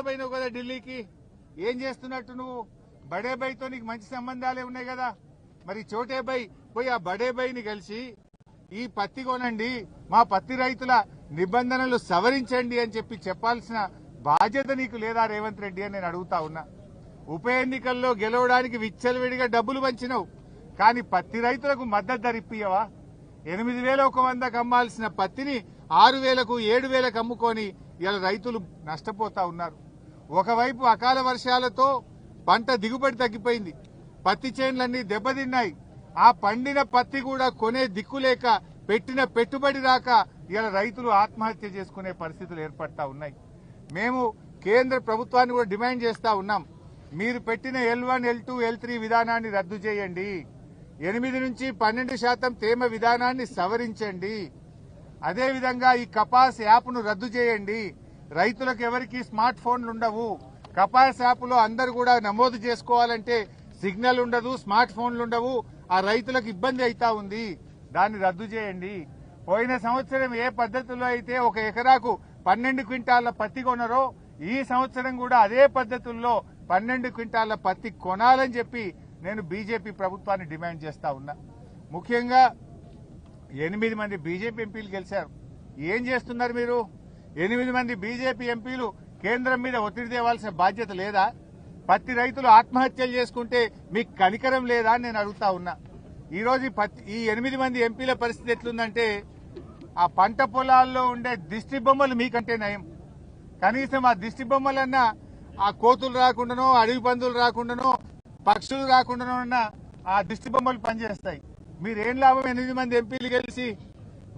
సార్లు పోయినావు కదా ఢిల్లీకి, ఏం చేస్తున్నట్టు నువ్వు? బడే బైతో నీకు మంచి సంబంధాలే ఉన్నాయి కదా, మరి చోటే బై పోయి ఆ బడే బైని కలిసి ఈ పత్తి కొనండి, మా పత్తి రైతుల నిబంధనలు సవరించండి అని చెప్పాల్సిన బాధ్యత నీకు లేదా రేవంత్ రెడ్డి అని నేను అడుగుతా ఉన్నా. ఉప ఎన్నికల్లో గెలవడానికి విచ్చలవిడిగా డబ్బులు పంచినావు, కానీ పత్తి రైతులకు మద్దతు ధర ఇప్పియవా? 8,100కు అమ్మాల్సిన పత్తిని 6,000కు 7,000కు అమ్ముకొని ఇలా రైతులు నష్టపోతా ఉన్నారు. ఒకవైపు అకాల వర్షాలతో పంట దిగుబడి తగ్గిపోయింది, పత్తి చేన్లన్నీ దెబ్బతిన్నాయి. ఆ పండిన పత్తి కూడా కొనే దిక్కులేక పెట్టిన పెట్టుబడి రాక ఇలా రైతులు ఆత్మహత్య చేసుకునే పరిస్థితులు ఏర్పడతా ఉన్నాయి. మేము కేంద్ర ప్రభుత్వాన్ని కూడా డిమాండ్ చేస్తా ఉన్నాం, మీరు పెట్టిన L1, L2, L3 విధానాన్ని రద్దు చేయండి, 8 నుంచి 12% తేమ విధానాన్ని సవరించండి, అదేవిధంగా ఈ కపాస్ యాప్ను రద్దు చేయండి. రైతులకు ఎవరికి స్మార్ట్ ఫోన్లు ఉండవు, కపాస్ యాప్లో అందరూ కూడా నమోదు చేసుకోవాలంటే సిగ్నల్ ఉండదు, స్మార్ట్ ఫోన్లు ఉండవు, ఆ రైతులకు ఇబ్బంది అవుతా ఉంది, దాన్ని రద్దు చేయండి. పోయిన సంవత్సరం ఏ పద్ధతిలో అయితే 1 ఎకరాకు 12 క్వింటాళ్ల పత్తి కొనరో ఈ సంవత్సరం కూడా అదే పద్ధతుల్లో 12 క్వింటాళ్ల పత్తి కొనాలని చెప్పి నేను బీజేపీ ప్రభుత్వాన్ని డిమాండ్ చేస్తా ఉన్నా. ముఖ్యంగా 8 మంది బీజేపీ ఎంపీలు గెలిచారు. ఏం చేస్తున్నారు మీరు? 8 మంది బీజేపీ ఎంపీలు కేంద్రం మీద ఒత్తిడి తేవాల్సిన బాధ్యత లేదా? పత్తి రైతులు ఆత్మహత్యలు చేసుకుంటే మీకు కనికరం లేదా అని నేను అడుగుతా ఉన్నా. ఈరోజు ఈ 8 మంది ఎంపీల పరిస్థితి ఎట్లుందంటే ఆ పంట పొలాల్లో ఉండే దిష్టి బొమ్మలు మీకంటే నయం. కనీసం ఆ దిష్టి బొమ్మలన్నా ఆ కోతులు రాకుండానో, అడవి పందులు రాకుండానో, పక్షులు రాకుండానో అన్న ఆ దిష్టి బొమ్మలు పనిచేస్తాయి. మీరేం లాభం 8 మంది ఎంపీలు గెలిచి?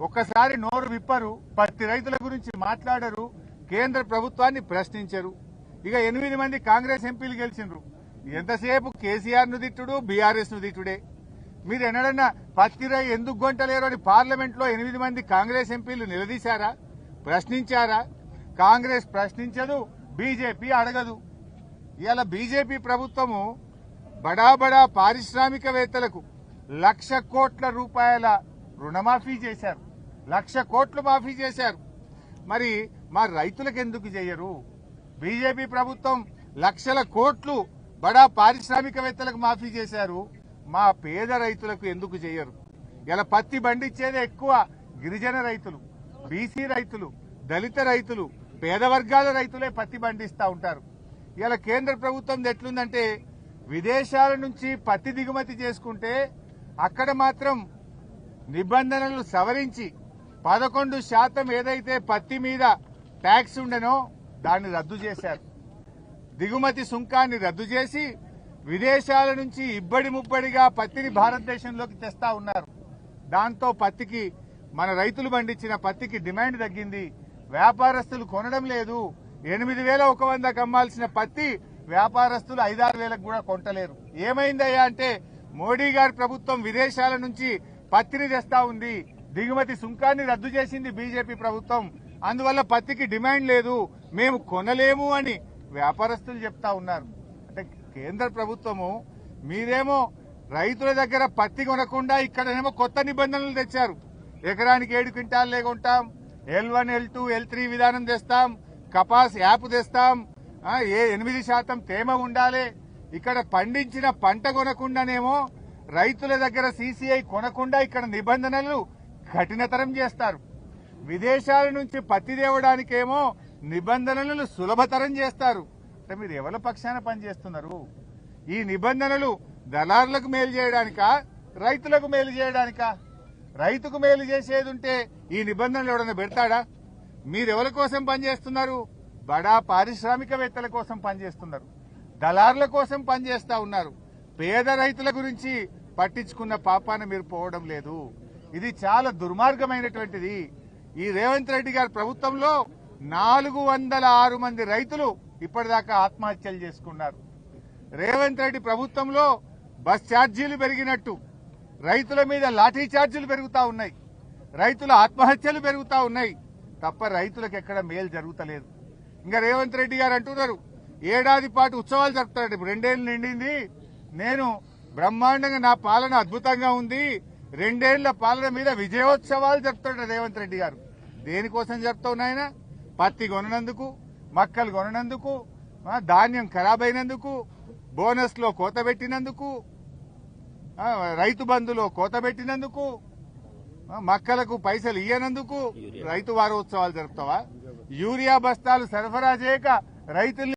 ఒక్కసారి నోరు విప్పరు, పత్తి రైతుల గురించి మాట్లాడరు, కేంద్ర ప్రభుత్వాన్ని ప్రశ్నించరు. ఇక 8 మంది కాంగ్రెస్ ఎంపీలు గెలిచిండ్రు, ఎంతసేపు కేసీఆర్ ను తిట్టుడు, బీఆర్ఎస్ ను తిట్టుడే. మీరు ఎన్నడన్నా పత్తి రై ఎందుకు గొంటలేరు అని పార్లమెంట్ లో 8 మంది కాంగ్రెస్ ఎంపీలు నిలదీశారా, ప్రశ్నించారా? కాంగ్రెస్ ప్రశ్నించదు, బీజేపీ అడగదు. ఇవాళ బీజేపీ ప్రభుత్వము బడా పారిశ్రామికవేత్తలకు 1,00,000 కోట్ల రూపాయల రుణమాఫీ చేశారు, 1,00,000 కోట్లు మాఫీ చేశారు. మరి మా రైతులకు ఎందుకు చేయరు? బీజేపీ ప్రభుత్వం 1,00,000 కోట్లు బడా పారిశ్రామికవేత్తలకు మాఫీ చేశారు, మా పేద రైతులకు ఎందుకు చేయరు? ఇలా పత్తి పండించేదే ఎక్కువ గిరిజన రైతులు, బీసీ రైతులు, దళిత రైతులు, పేద వర్గాల రైతులే పత్తి పండిస్తూ ఉంటారు. ఇలా కేంద్ర ప్రభుత్వం ఎట్లుందంటే విదేశాల నుంచి పత్తి దిగుమతి చేసుకుంటే అక్కడ మాత్రం నిబంధనలు సవరించి 11% ఏదైతే పత్తి మీద ట్యాక్స్ ఉండనో దాన్ని రద్దు చేశారు. దిగుమతి సుంకాన్ని రద్దు చేసి విదేశాల నుంచి ఇబ్బడి ముబ్బడిగా పత్తిని భారతదేశంలోకి తెస్తా ఉన్నారు. దాంతో పత్తికి, మన రైతులు పండించిన పత్తికి డిమాండ్ తగ్గింది, వ్యాపారస్తులు కొనడం లేదు. 8,100కు అమ్మాల్సిన పత్తి వ్యాపారస్తులు 5,000-6,000కు కూడా కొంటలేరు. ఏమైందయ్యా అంటే మోడీ గారి ప్రభుత్వం విదేశాల నుంచి పత్తిని తెస్తా ఉంది, దిగుమతి సుంకాన్ని రద్దు చేసింది బీజేపీ ప్రభుత్వం, అందువల్ల పత్తికి డిమాండ్ లేదు, మేము కొనలేము అని వ్యాపారస్తులు చెప్తా ఉన్నారు. అంటే కేంద్ర ప్రభుత్వము మీరేమో రైతుల దగ్గర పత్తి కొనకుండా ఇక్కడనేమో కొత్త నిబంధనలు తెచ్చారు. ఎకరానికి 7 క్వింటాల్లే కొంటాం, L1, L2, L3 విధానం తెస్తాం, కపాస్ యాప్ తెస్తాం, 8% తేమ ఉండాలి. ఇక్కడ పండించిన పంట కొనకుండానేమో రైతుల దగ్గర CCI కొనకుండా ఇక్కడ నిబంధనలు కఠినతరం చేస్తారు. విదేశాల నుంచి పత్తి తేవడానికేమో నిబంధనలను సులభతరం చేస్తారు. అంటే మీరు ఎవరి పక్షాన పనిచేస్తున్నారు? ఈ నిబంధనలు దళారులకు మేలు చేయడానికా, రైతులకు మేలు చేయడానికా? రైతుకు మేలు చేసేది ఉంటే ఈ నిబంధనలు ఎవడన్నా పెడతాడా? మీరెవరి కోసం పనిచేస్తున్నారు? బడా పారిశ్రామికవేత్తల కోసం పనిచేస్తున్నారు, దళారుల కోసం పనిచేస్తా ఉన్నారు. పేద రైతుల గురించి పట్టించుకున్న పాపాన మీరు పోవడం లేదు. ఇది చాలా దుర్మార్గమైనటువంటిది. ఈ రేవంత్ రెడ్డి గారి ప్రభుత్వంలో 406 మంది రైతులు ఇప్పటిదాకా ఆత్మహత్యలు చేసుకున్నారు. రేవంత్ రెడ్డి ప్రభుత్వంలో బస్ ఛార్జీలు పెరిగినట్టు రైతుల మీద లాఠీ ఛార్జీలు పెరుగుతా ఉన్నాయి, రైతుల ఆత్మహత్యలు పెరుగుతా ఉన్నాయి తప్ప రైతులకు ఎక్కడ మేలు జరుగుతలేదు. ఇంకా రేవంత్ రెడ్డి గారు అంటున్నారు ఏడాది పాటు ఉత్సవాలు జరుపుతాడు. ఇప్పుడు 2 ఏళ్లు నిండింది, నేను బ్రహ్మాండంగా, నా పాలన అద్భుతంగా ఉంది, 2 ఏళ్ల పాలన మీద విజయోత్సవాలు జరుపుతాడు రేవంత్ రెడ్డి గారు. దేనికోసం జరుపుతావు నాయన? పత్తి కొననందుకు, మక్కలు కొననందుకు, ధాన్యం ఖరాబ్ అయినందుకు, బోనస్ లో కోత పెట్టినందుకు, రైతు బంధులో కోత పెట్టినందుకు, మక్కలకు పైసలు ఇయ్యనందుకు రైతు వారోత్సవాలు జరుపుతావా? యూరియా బస్తాలు సరఫరా చేయక రైతుల్ని